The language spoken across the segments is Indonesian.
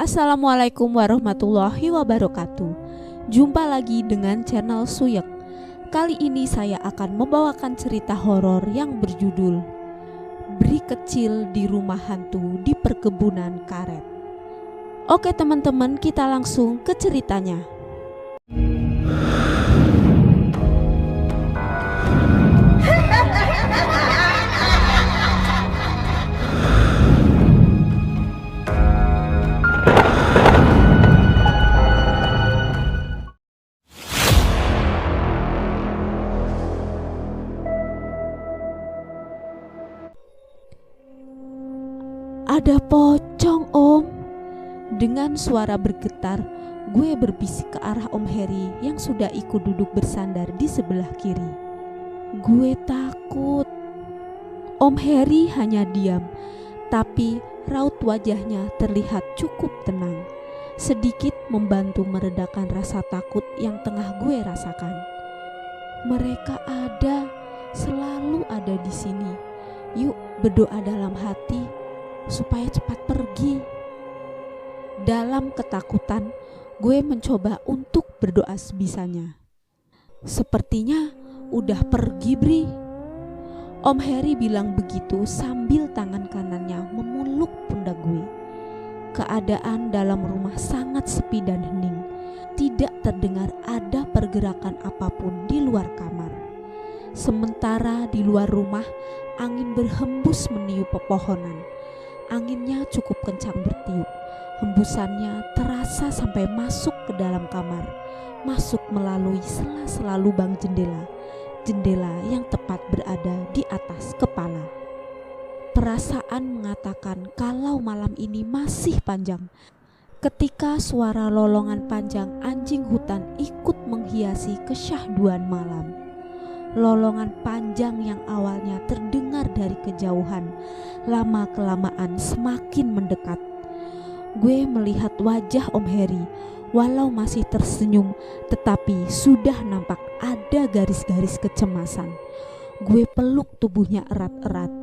Assalamualaikum warahmatullahi wabarakatuh. Jumpa lagi dengan channel Suyek. Kali ini saya akan membawakan cerita horor yang berjudul Bri Kecil di Rumah Hantu di Perkebunan Karet. Oke teman-teman, kita langsung ke ceritanya. Ada pocong, Om. Dengan suara bergetar, gue berbisik ke arah Om Heri yang sudah ikut duduk bersandar di sebelah kiri. Gue takut. Om Heri hanya diam, tapi raut wajahnya terlihat cukup tenang, sedikit membantu meredakan rasa takut yang tengah gue rasakan. Mereka ada, selalu ada di sini. Yuk berdoa dalam hati supaya cepat pergi. Dalam ketakutan, gue mencoba untuk berdoa sebisanya. Sepertinya udah pergi, Bri. Om Heri bilang begitu sambil tangan kanannya memeluk pundak gue. Keadaan dalam rumah sangat sepi dan hening. Tidak terdengar ada pergerakan apapun di luar kamar. Sementara di luar rumah, angin berhembus meniup pepohonan. Anginnya cukup kencang bertiup. Hembusannya terasa sampai masuk ke dalam kamar, masuk melalui sela-sela lubang jendela yang tepat berada di atas kepala. Perasaan mengatakan kalau malam ini masih panjang. Ketika suara lolongan panjang anjing hutan ikut menghiasi kesyahduan malam. Lolongan panjang yang awalnya terdengar dari kejauhan, lama-kelamaan semakin mendekat. Gue melihat wajah Om Heri, walau masih tersenyum, tetapi sudah nampak ada garis-garis kecemasan. Gue peluk tubuhnya erat-erat.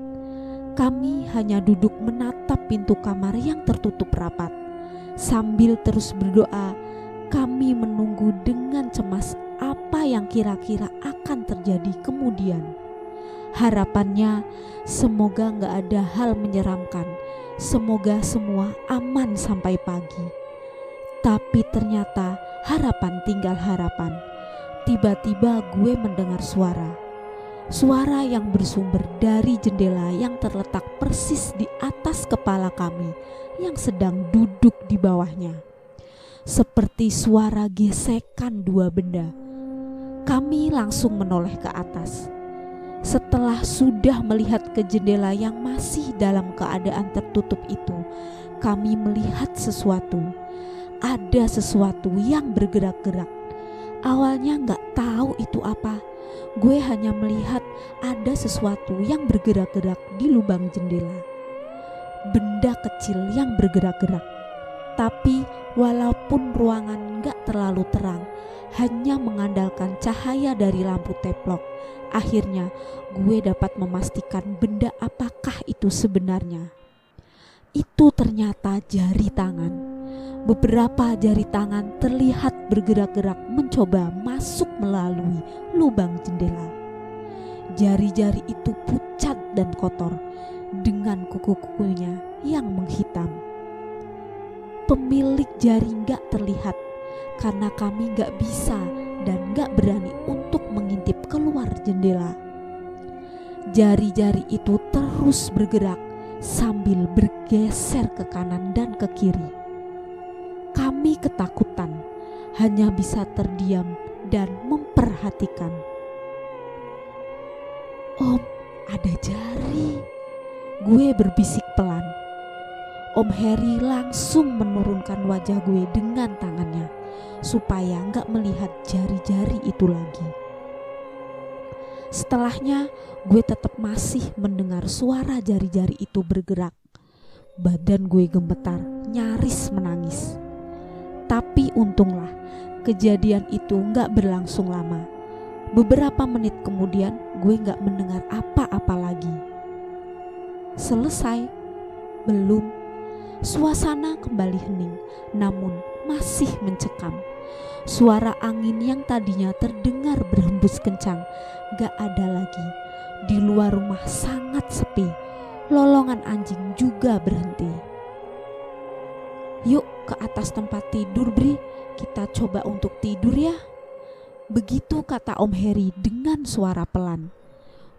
Kami hanya duduk menatap pintu kamar yang tertutup rapat. Sambil terus berdoa, kami menunggu dengan cemas apa yang kira-kira akan terjadi kemudian. Harapannya semoga gak ada hal menyeramkan, semoga semua aman sampai pagi. Tapi ternyata harapan tinggal harapan. Tiba-tiba gue mendengar suara yang bersumber dari jendela yang terletak persis di atas kepala kami yang sedang duduk di bawahnya. Seperti suara gesekan dua benda. Kami langsung menoleh ke atas. Setelah sudah melihat ke jendela yang masih dalam keadaan tertutup itu, kami melihat sesuatu. Ada sesuatu yang bergerak-gerak. Awalnya gak tahu itu apa. Gue hanya melihat ada sesuatu yang bergerak-gerak di lubang jendela. Benda kecil yang bergerak-gerak. Tapi walaupun ruangan gak terlalu terang, hanya mengandalkan cahaya dari lampu teplok, akhirnya gue dapat memastikan benda apakah itu sebenarnya. Itu ternyata jari tangan. Beberapa jari tangan terlihat bergerak-gerak mencoba masuk melalui lubang jendela. Jari-jari itu pucat dan kotor dengan kuku-kukunya yang menghitam. Pemilik jari gak terlihat karena kami gak bisa dan gak berani untuk mengintip keluar jendela. Jari-jari itu terus bergerak sambil bergeser ke kanan dan ke kiri. Kami ketakutan, hanya bisa terdiam dan memperhatikan. Om, ada jari. Gue berbisik pelan. Om Heri langsung menurunkan wajah gue dengan tangannya supaya gak melihat jari-jari itu lagi. Setelahnya gue tetap masih mendengar suara jari-jari itu bergerak. Badan gue gemetar, nyaris menangis. Tapi untunglah kejadian itu gak berlangsung lama. Beberapa menit kemudian gue gak mendengar apa-apa lagi. Selesai? Belum. Suasana kembali hening, namun masih mencekam. Suara angin yang tadinya terdengar berhembus kencang gak ada lagi. Di luar rumah sangat sepi. Lolongan anjing juga berhenti. "Yuk ke atas tempat tidur, Bri. Kita coba untuk tidur ya." Begitu kata Om Heri dengan suara pelan.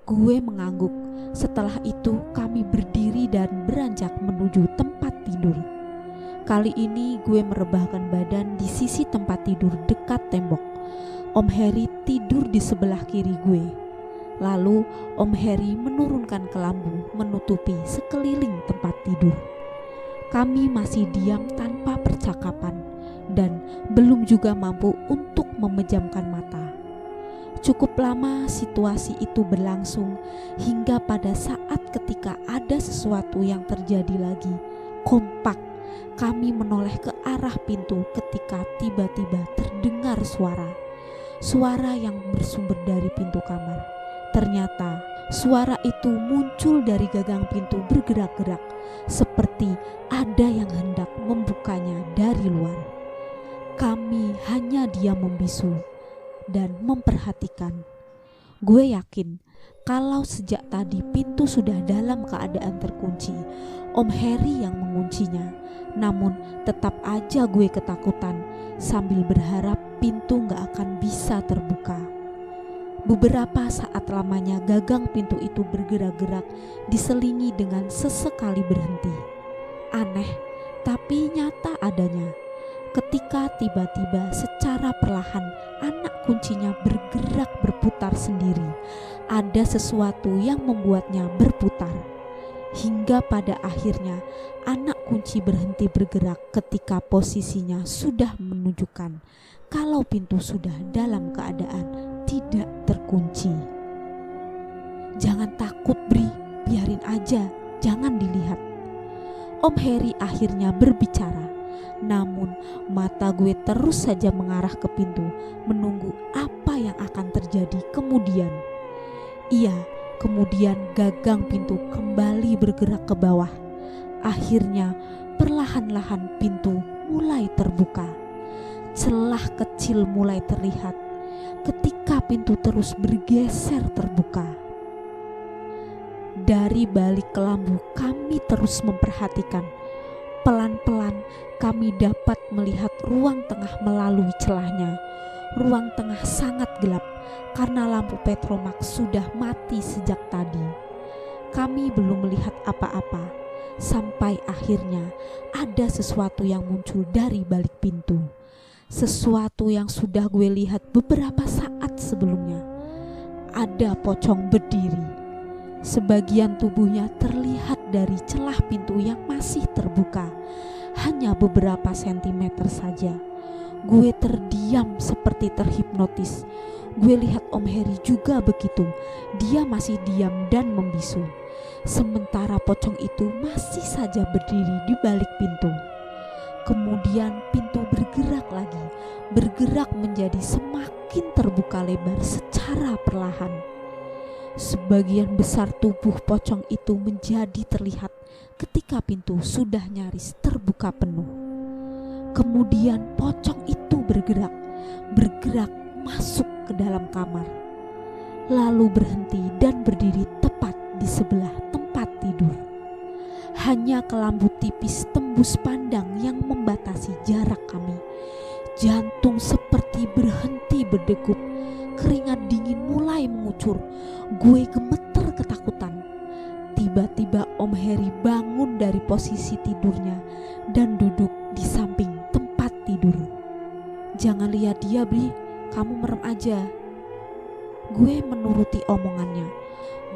Gue mengangguk. Setelah itu kami berdiri dan beranjak menuju tempat tidur. Kali ini gue merebahkan badan di sisi tempat tidur dekat tembok. Om Heri tidur di sebelah kiri gue. Lalu Om Heri menurunkan kelambu menutupi sekeliling tempat tidur. Kami masih diam tanpa percakapan dan belum juga mampu untuk memejamkan mata. Cukup lama situasi itu berlangsung hingga pada saat ketika ada sesuatu yang terjadi lagi. Kompak kami menoleh ke arah pintu ketika tiba-tiba terdengar suara yang bersumber dari pintu kamar. Ternyata suara itu muncul dari gagang pintu bergerak-gerak, seperti ada yang hendak membukanya dari luar. Kami hanya diam membisu dan memperhatikan. Gue yakin kalau sejak tadi pintu sudah dalam keadaan terkunci, Om Heri yang menguncinya. Namun tetap aja gue ketakutan sambil berharap pintu gak akan bisa terbuka. Beberapa saat lamanya gagang pintu itu bergerak-gerak diselingi dengan sesekali berhenti. Aneh tapi nyata adanya. Ketika tiba-tiba secara perlahan anak kuncinya bergerak berputar sendiri. Ada sesuatu yang membuatnya berputar. Hingga pada akhirnya anak kunci berhenti bergerak ketika posisinya sudah menunjukkan kalau pintu sudah dalam keadaan tidak terkunci. "Jangan takut, Bri, biarin aja, jangan dilihat." Om Heri akhirnya berbicara. Namun mata gue terus saja mengarah ke pintu, menunggu apa yang akan terjadi kemudian. Iya, kemudian gagang pintu kembali bergerak ke bawah. Akhirnya perlahan-lahan pintu mulai terbuka. Celah kecil mulai terlihat ketika pintu terus bergeser terbuka. Dari balik kelambu kami terus memperhatikan. Pelan-pelan kami dapat melihat ruang tengah melalui celahnya. Ruang tengah sangat gelap karena lampu Petromax sudah mati sejak tadi. Kami belum melihat apa-apa sampai akhirnya ada sesuatu yang muncul dari balik pintu. Sesuatu yang sudah gue lihat beberapa saat sebelumnya. Ada pocong berdiri. Sebagian tubuhnya terlihat dari celah pintu yang masih terbuka, hanya beberapa sentimeter saja. Gue terdiam seperti terhipnotis. Gue lihat Om Heri juga begitu. Dia masih diam dan membisu. Sementara pocong itu masih saja berdiri di balik pintu. Kemudian pintu bergerak lagi, bergerak menjadi semakin terbuka lebar secara perlahan. Sebagian besar tubuh pocong itu menjadi terlihat ketika pintu sudah nyaris terbuka penuh. Kemudian pocong itu bergerak masuk ke dalam kamar, lalu berhenti dan berdiri tepat di sebelah tempat tidur. Hanya kelambu tipis tembus pandang yang membatasi jarak kami. Jantung seperti berhenti berdegup. Keringat dingin mulai mengucur. Gue gemeter ketakutan. Tiba-tiba Om Heri bangun dari posisi tidurnya dan duduk di samping tempat tidur. "Jangan lihat dia, Bri, kamu merem aja." Gue menuruti omongannya.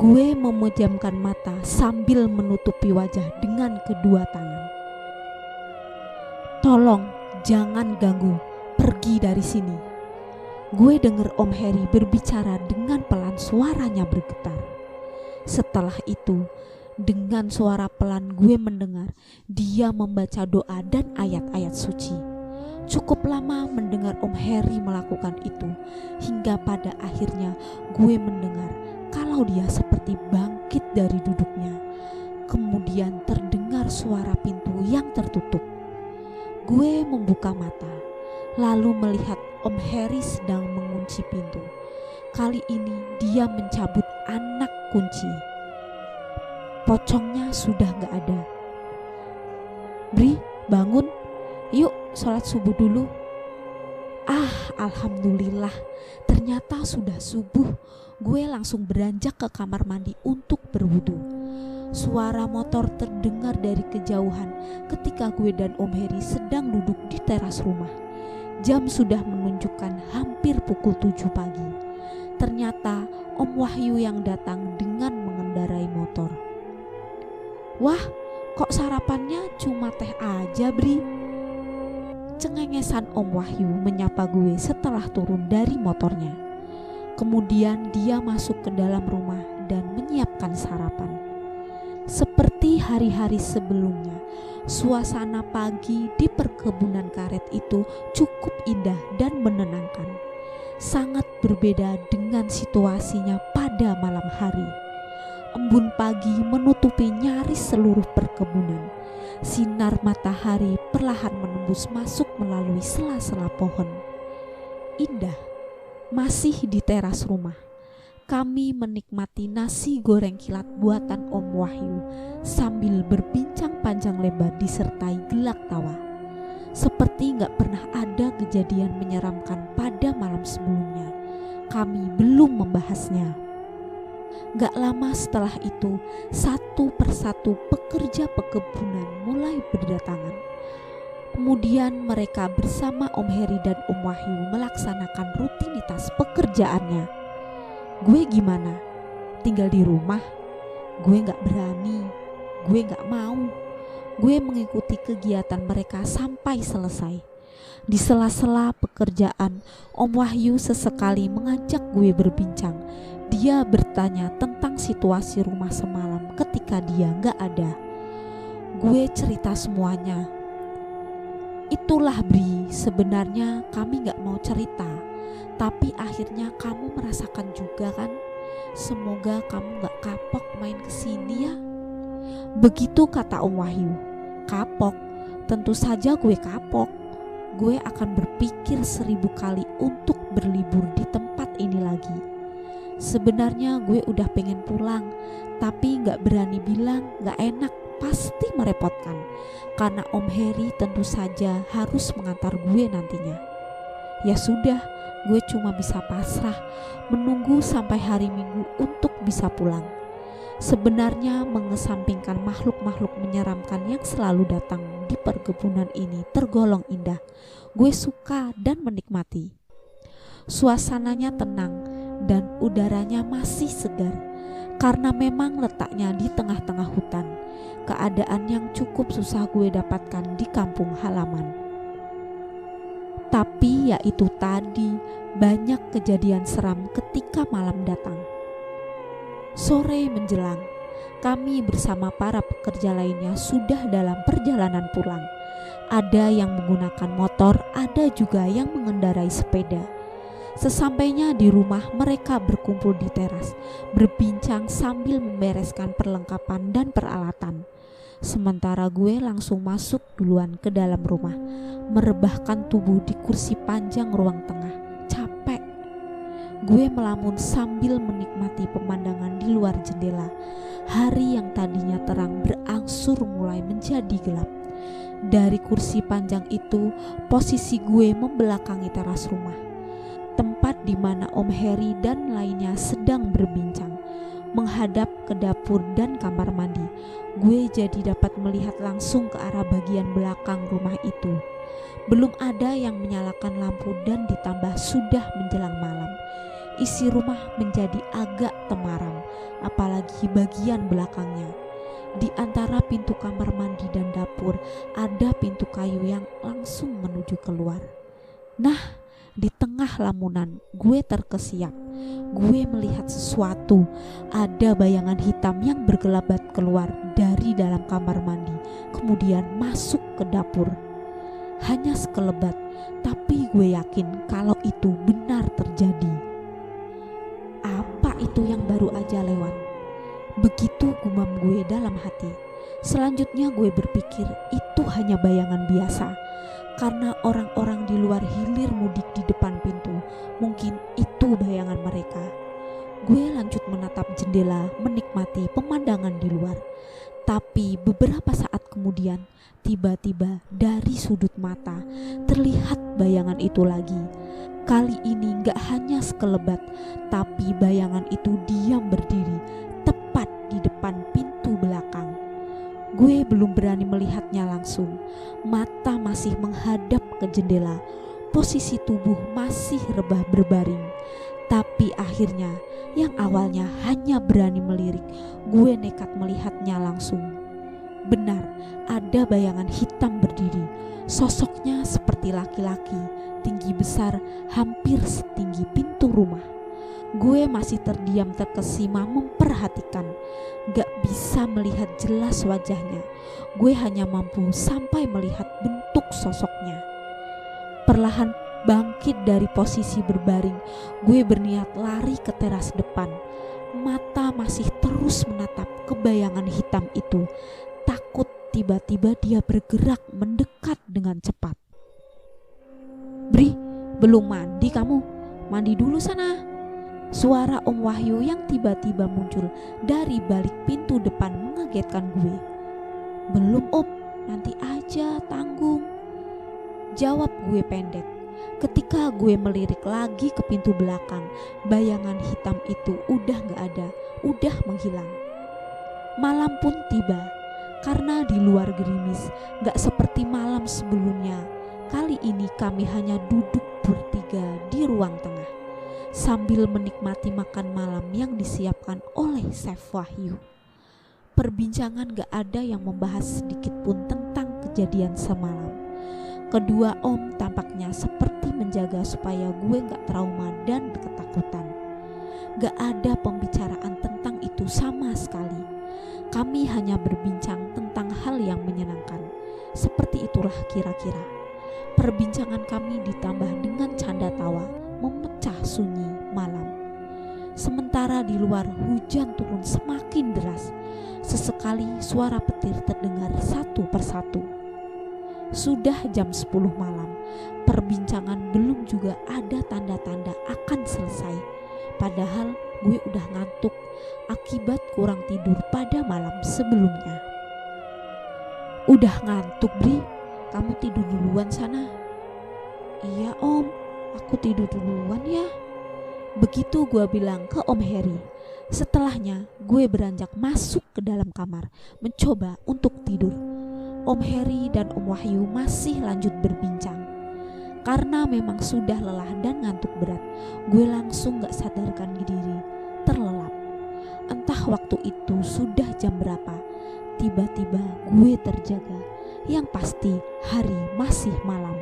Gue memejamkan mata sambil menutupi wajah dengan kedua tangan. "Tolong jangan ganggu, pergi dari sini." Gue dengar Om Heri berbicara dengan pelan, suaranya bergetar. Setelah itu, dengan suara pelan gue mendengar dia membaca doa dan ayat-ayat suci. Cukup lama mendengar Om Heri melakukan itu, hingga pada akhirnya gue mendengar kalau dia seperti bangkit dari duduknya. Kemudian terdengar suara pintu pintu yang tertutup. Gue membuka mata, lalu melihat Om Heri sedang mengunci pintu. Kali ini dia mencabut anak kunci. Pocongnya sudah gak ada. "Bri, bangun, yuk sholat subuh dulu." Alhamdulillah, ternyata sudah subuh. Gue langsung beranjak ke kamar mandi untuk berwudu. Suara motor terdengar dari kejauhan ketika gue dan Om Heri sedang duduk di teras rumah. Jam sudah menunjukkan hampir pukul 7 pagi. Ternyata Om Wahyu yang datang dengan mengendarai motor. "Wah, kok sarapannya cuma teh aja, Bri?" Cengengesan Om Wahyu menyapa gue setelah turun dari motornya. Kemudian dia masuk ke dalam rumah dan menyiapkan sarapan. Seperti hari-hari sebelumnya, suasana pagi di perkebunan karet itu cukup indah dan menenangkan. Sangat berbeda dengan situasinya pada malam hari. Embun pagi menutupi nyaris seluruh perkebunan. Sinar matahari perlahan menembus masuk melalui sela-sela pohon. Indah. Masih di teras rumah, kami menikmati nasi goreng kilat buatan Om Wahyu sambil berbincang panjang lebar disertai gelak tawa. Seperti gak pernah ada kejadian menyeramkan pada malam sebelumnya. Kami belum membahasnya. Gak lama setelah itu, satu persatu pekerja perkebunan mulai berdatangan. Kemudian mereka bersama Om Heri dan Om Wahyu melaksanakan rutinitas pekerjaannya. Gue gimana? Tinggal di rumah? Gue gak berani, gue gak mau. Gue mengikuti kegiatan mereka sampai selesai. Di sela-sela pekerjaan, Om Wahyu sesekali mengajak gue berbincang. Dia bertanya tentang situasi rumah semalam ketika dia gak ada. Gue cerita semuanya. "Itulah Bri, sebenarnya kami gak mau cerita, tapi akhirnya kamu merasakan juga kan? Semoga kamu gak kapok main kesini ya." Begitu kata Om Wahyu. Kapok? Tentu saja gue kapok. Gue akan berpikir 1000 kali untuk berlibur di tempat ini lagi. Sebenarnya gue udah pengen pulang, tapi gak berani bilang, gak enak, pasti merepotkan. Karena Om Heri tentu saja harus mengantar gue nantinya. Ya sudah, gue cuma bisa pasrah menunggu sampai hari Minggu untuk bisa pulang. Sebenarnya mengesampingkan makhluk-makhluk menyeramkan yang selalu datang di perkebunan ini tergolong indah. Gue suka dan menikmati. Suasananya tenang dan udaranya masih segar. Karena memang letaknya di tengah-tengah hutan, keadaan yang cukup susah gue dapatkan di kampung halaman. Tapi ya itu tadi, banyak kejadian seram ketika malam datang. Sore menjelang, kami bersama para pekerja lainnya sudah dalam perjalanan pulang. Ada yang menggunakan motor, ada juga yang mengendarai sepeda. Sesampainya di rumah, mereka berkumpul di teras, berbincang sambil membereskan perlengkapan dan peralatan. Sementara gue langsung masuk duluan ke dalam rumah, merebahkan tubuh di kursi panjang ruang tengah. Capek. Gue melamun sambil menikmati pemandangan di luar jendela. Hari yang tadinya terang berangsur mulai menjadi gelap. Dari kursi panjang itu, posisi gue membelakangi teras rumah, tempat di mana Om Heri dan lainnya sedang berbincang, menghadap ke dapur dan kamar mandi. Gue jadi dapat melihat langsung ke arah bagian belakang rumah itu. Belum ada yang menyalakan lampu dan ditambah sudah menjelang malam. Isi rumah menjadi agak temaram, apalagi bagian belakangnya. Di antara pintu kamar mandi dan dapur ada pintu kayu yang langsung menuju keluar. Nah, di tengah lamunan gue terkesiap. Gue melihat sesuatu. Ada bayangan hitam yang bergelabat keluar dari dalam kamar mandi, kemudian masuk ke dapur. Hanya sekelebat, tapi gue yakin kalau itu benar terjadi. Apa itu yang baru aja lewat? Begitu gumam gue dalam hati. Selanjutnya gue berpikir itu hanya bayangan biasa, karena orang-orang di luar hilir mudik di depan pintu. Mungkin itu bayangan mereka. Gue lanjut menatap jendela, menikmati pemandangan di luar. Tapi beberapa saat kemudian, tiba-tiba dari sudut mata terlihat bayangan itu lagi. Kali ini gak hanya sekelebat, tapi bayangan itu diam berdiri tepat di depan pintu belakang. Gue belum berani melihatnya langsung. Mata masih menghadap ke jendela, posisi tubuh masih rebah berbaring. Tapi akhirnya, yang awalnya hanya berani melirik, gue nekat melihatnya langsung. Benar, ada bayangan hitam berdiri. Sosoknya seperti laki-laki, tinggi besar, hampir setinggi pintu rumah. Gue masih terdiam terkesima memperhatikan. Gak bisa melihat jelas wajahnya. Gue hanya mampu sampai melihat bentuk sosoknya. Perlahan bangkit dari posisi berbaring, gue berniat lari ke teras depan. Mata masih terus menatap ke bayangan hitam itu. Takut tiba-tiba dia bergerak mendekat dengan cepat. "Bri, belum mandi kamu? Mandi dulu sana." Suara Om Wahyu yang tiba-tiba muncul dari balik pintu depan mengagetkan gue. "Belum Om, nanti aja, tanggung," jawab gue pendek. Ketika gue melirik lagi ke pintu belakang, bayangan hitam itu udah gak ada, udah menghilang. Malam pun tiba. Karena di luar gerimis, gak seperti malam sebelumnya. Kali ini kami hanya duduk bertiga di ruang tengah, sambil menikmati makan malam yang disiapkan oleh Chef Wahyu. Perbincangan gak ada yang membahas sedikit pun tentang kejadian semalam. Kedua om tampaknya seperti menjaga supaya gue gak trauma dan ketakutan. Gak ada pembicaraan tentang itu sama sekali. Kami hanya berbincang tentang hal yang menyenangkan. Seperti itulah kira-kira. Perbincangan kami ditambah dengan canda tawa memecah sunyi malam. Sementara di luar hujan turun semakin deras. Sesekali suara petir terdengar satu persatu. Sudah jam 10 malam. Perbincangan belum juga ada tanda-tanda akan selesai. Padahal gue udah ngantuk akibat kurang tidur pada malam sebelumnya. "Udah ngantuk, Bri? Kamu tidur duluan sana." "Iya om, aku tidur duluan ya." Begitu gue bilang ke Om Heri. Setelahnya gue beranjak masuk ke dalam kamar, mencoba untuk tidur. Om Heri dan Om Wahyu masih lanjut berbincang. Karena memang sudah lelah dan ngantuk berat, gue langsung gak sadarkan diri, terlelap. Entah waktu itu sudah jam berapa, tiba-tiba gue terjaga. Yang pasti hari masih malam.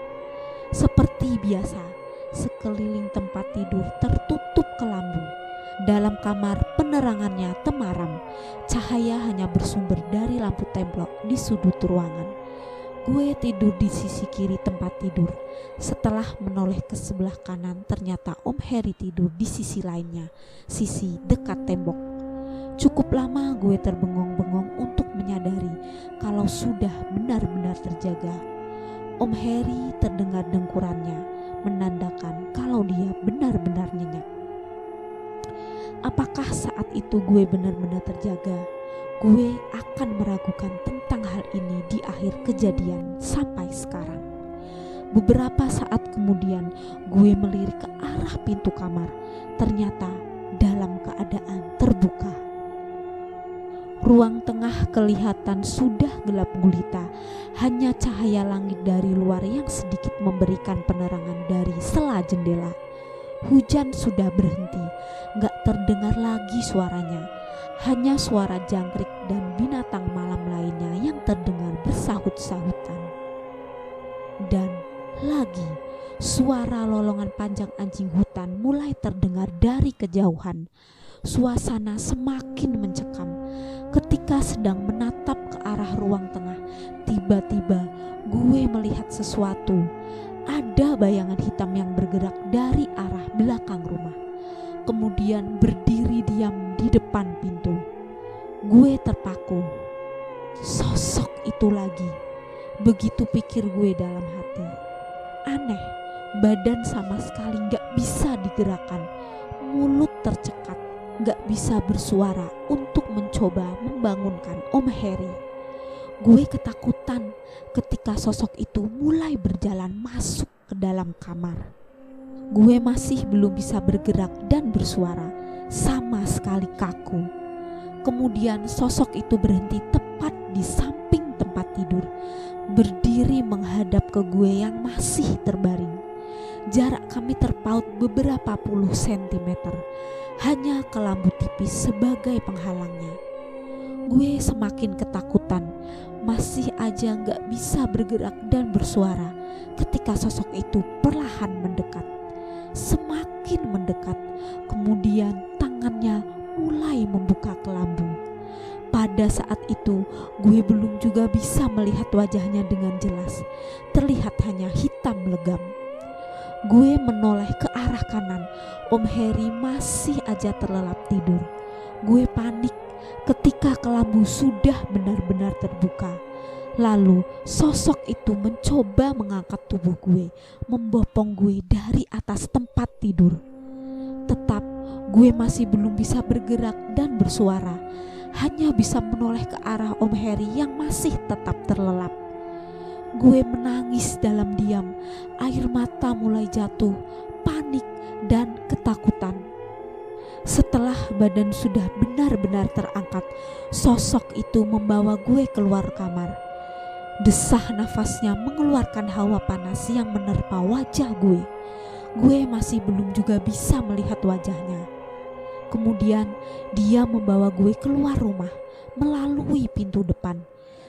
Seperti biasa, sekeliling tempat tidur tertutup kelambu. Dalam kamar penerangannya temaram, cahaya hanya bersumber dari lampu templok di sudut ruangan. Gue tidur di sisi kiri tempat tidur. Setelah menoleh ke sebelah kanan, ternyata Om Heri tidur di sisi lainnya, sisi dekat tembok. Cukup lama gue terbengong-bengong untuk menyadari kalau sudah benar-benar terjaga. Om Heri terdengar dengkurannya, menandakan kalau dia benar-benar nyenyak. Apakah saat itu gue benar-benar terjaga? Gue akan meragukan tentang hal ini di akhir kejadian sampai sekarang. Beberapa saat kemudian gue melirik ke arah pintu kamar. Ternyata dalam keadaan terbuka. Ruang tengah kelihatan sudah gelap gulita. Hanya cahaya langit dari luar yang sedikit memberikan penerangan dari sela jendela. Hujan sudah berhenti, gak terdengar lagi suaranya. Hanya suara jangkrik dan binatang malam lainnya yang terdengar bersahut-sahutan. Dan lagi, suara lolongan panjang anjing hutan mulai terdengar dari kejauhan. Suasana semakin mencekam. Ketika sedang menatap ke arah ruang tengah, tiba-tiba gue melihat sesuatu. Ada bayangan hitam yang bergerak dari arah belakang rumah, kemudian berdiri diam di depan pintu. Gue terpaku. Sosok itu lagi. Begitu pikir gue dalam hati. Aneh, badan sama sekali gak bisa digerakkan. Mulut tercekat, gak bisa bersuara untuk mencoba membangunkan Om Heri. Gue ketakutan ketika sosok itu mulai berjalan masuk ke dalam kamar. Gue masih belum bisa bergerak dan bersuara, sama sekali kaku. Kemudian sosok itu berhenti tepat di samping tempat tidur, berdiri menghadap ke gue yang masih terbaring. Jarak kami terpaut beberapa puluh sentimeter, hanya kelambu tipis sebagai penghalangnya. Gue semakin ketakutan, masih aja gak bisa bergerak dan bersuara ketika sosok itu perlahan mendekat. Semakin mendekat, kemudian tangannya mulai membuka kelambu. Pada saat itu gue belum juga bisa melihat wajahnya dengan jelas, terlihat hanya hitam legam. Gue menoleh ke arah kanan, Om Heri masih aja terlelap tidur. Gue panik ketika kelambu sudah benar-benar terbuka. Lalu sosok itu mencoba mengangkat tubuh gue, membopong gue dari atas tempat tidur. Tetap gue masih belum bisa bergerak dan bersuara, hanya bisa menoleh ke arah Om Heri yang masih tetap terlelap. Gue menangis dalam diam, air mata mulai jatuh, panik dan ketakutan. Setelah badan sudah benar-benar terangkat, sosok itu membawa gue keluar kamar. Desah nafasnya mengeluarkan hawa panas yang menerpa wajah gue. Gue masih belum juga bisa melihat wajahnya. Kemudian dia membawa gue keluar rumah melalui pintu depan.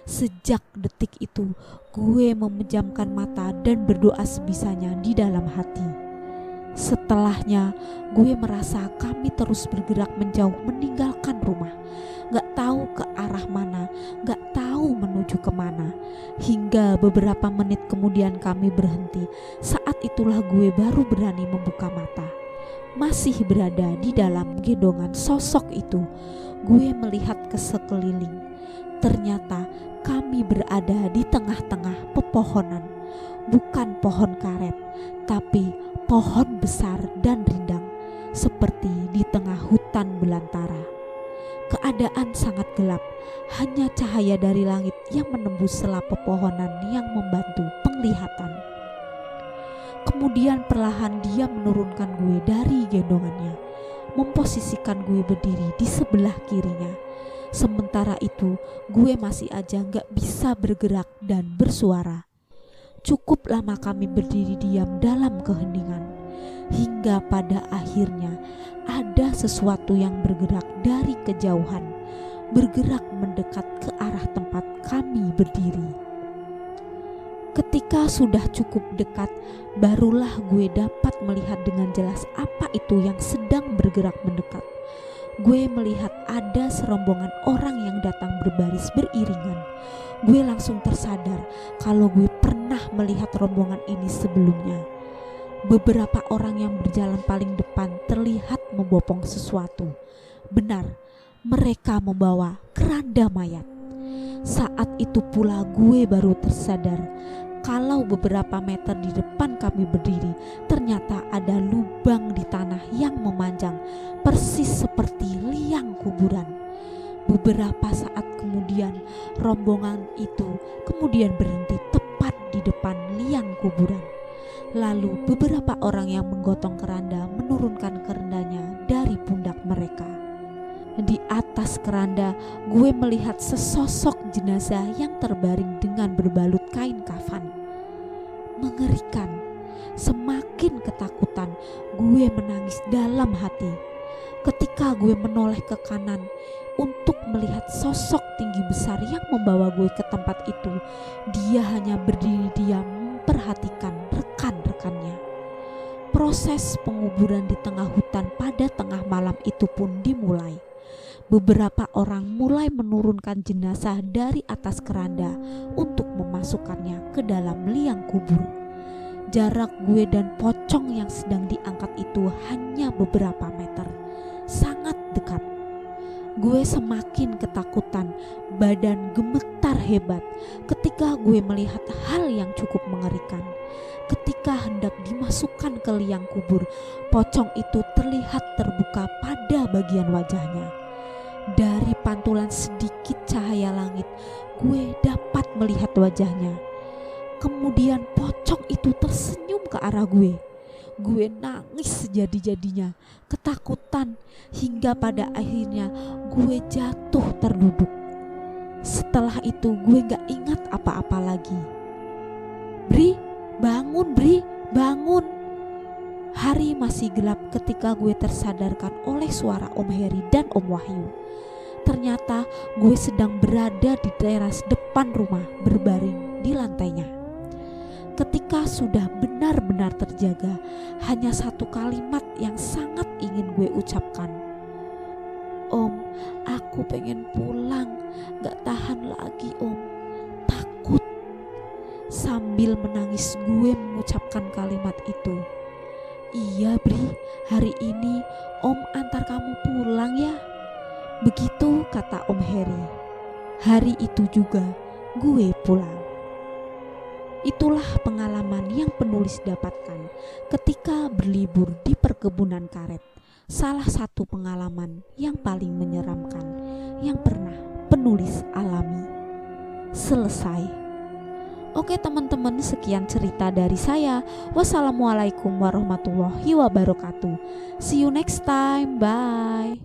Sejak detik itu gue memejamkan mata dan berdoa sebisanya di dalam hati. Setelahnya gue merasa kami terus bergerak menjauh meninggalkan rumah. Gak tahu ke arah mana, gak tahu menuju kemana. Hingga beberapa menit kemudian kami berhenti. Saat itulah gue baru berani membuka mata. Masih berada di dalam gendongan sosok itu, gue melihat ke sekeliling. Ternyata kami berada di tengah-tengah pepohonan. Bukan pohon karet, tapi pohon besar dan rindang, seperti di tengah hutan belantara. Keadaan sangat gelap, hanya cahaya dari langit yang menembus sela pepohonan yang membantu penglihatan. Kemudian perlahan dia menurunkan gue dari gendongannya, memposisikan gue berdiri di sebelah kirinya. Sementara itu gue masih aja gak bisa bergerak dan bersuara. Cukup lama kami berdiri diam dalam keheningan, hingga pada akhirnya ada sesuatu yang bergerak dari kejauhan, bergerak mendekat ke arah tempat kami berdiri. Ketika sudah cukup dekat, barulah gue dapat melihat dengan jelas apa itu yang sedang bergerak mendekat. Gue melihat ada serombongan orang yang datang berbaris beriringan. Gue langsung tersadar kalau gue pernah melihat rombongan ini sebelumnya. Beberapa orang yang berjalan paling depan terlihat membopong sesuatu. Benar, mereka membawa keranda mayat. Saat itu pula gue baru tersadar kalau beberapa meter di depan kami berdiri ternyata ada lubang di tanah yang memanjang, persis seperti liang kuburan. Beberapa saat kemudian rombongan itu kemudian berhenti tepat di depan liang kuburan. Lalu beberapa orang yang menggotong keranda menurunkan kerandanya dari pundak mereka. Di atas keranda gue melihat sesosok jenazah yang terbaring dengan berbalut kain kafan. Mengerikan. Semakin ketakutan, gue menangis dalam hati. Ketika gue menoleh ke kanan untuk melihat sosok tinggi besar yang membawa gue ke tempat itu, dia hanya berdiri diam memperhatikan rekan-rekannya. Proses penguburan di tengah hutan pada tengah malam itu pun dimulai. Beberapa orang mulai menurunkan jenazah dari atas keranda untuk memasukkannya ke dalam liang kubur. Jarak gue dan pocong yang sedang diangkat itu hanya beberapa meter, sangat dekat. Gue semakin ketakutan, badan gemetar benar hebat ketika gue melihat hal yang cukup mengerikan. Ketika hendak dimasukkan ke liang kubur, pocong itu terlihat terbuka pada bagian wajahnya. Dari pantulan sedikit cahaya langit, gue dapat melihat wajahnya. Kemudian pocong itu tersenyum ke arah gue. Gue nangis sejadi-jadinya, ketakutan, hingga pada akhirnya gue jatuh terduduk. Setelah itu gue gak ingat apa-apa lagi. Bri, bangun Bri, bangun. Hari masih gelap ketika gue tersadarkan oleh suara Om Heri dan Om Wahyu. Ternyata gue sedang berada di teras depan rumah berbaring di lantainya. Ketika sudah benar-benar terjaga, hanya satu kalimat yang sangat ingin gue ucapkan. Om, aku pengen pulang, gak tahan lagi Om, takut. Sambil menangis gue mengucapkan kalimat itu. Iya Bri, hari ini Om antar kamu pulang ya. Begitu kata Om Heri. Hari itu juga gue pulang. Itulah pengalaman yang penulis dapatkan ketika berlibur di perkebunan karet. Salah satu pengalaman yang paling menyeramkan yang pernah penulis alami. Selesai. Oke teman-teman, sekian cerita dari saya. Wassalamualaikum warahmatullahi wabarakatuh. See you next time. Bye.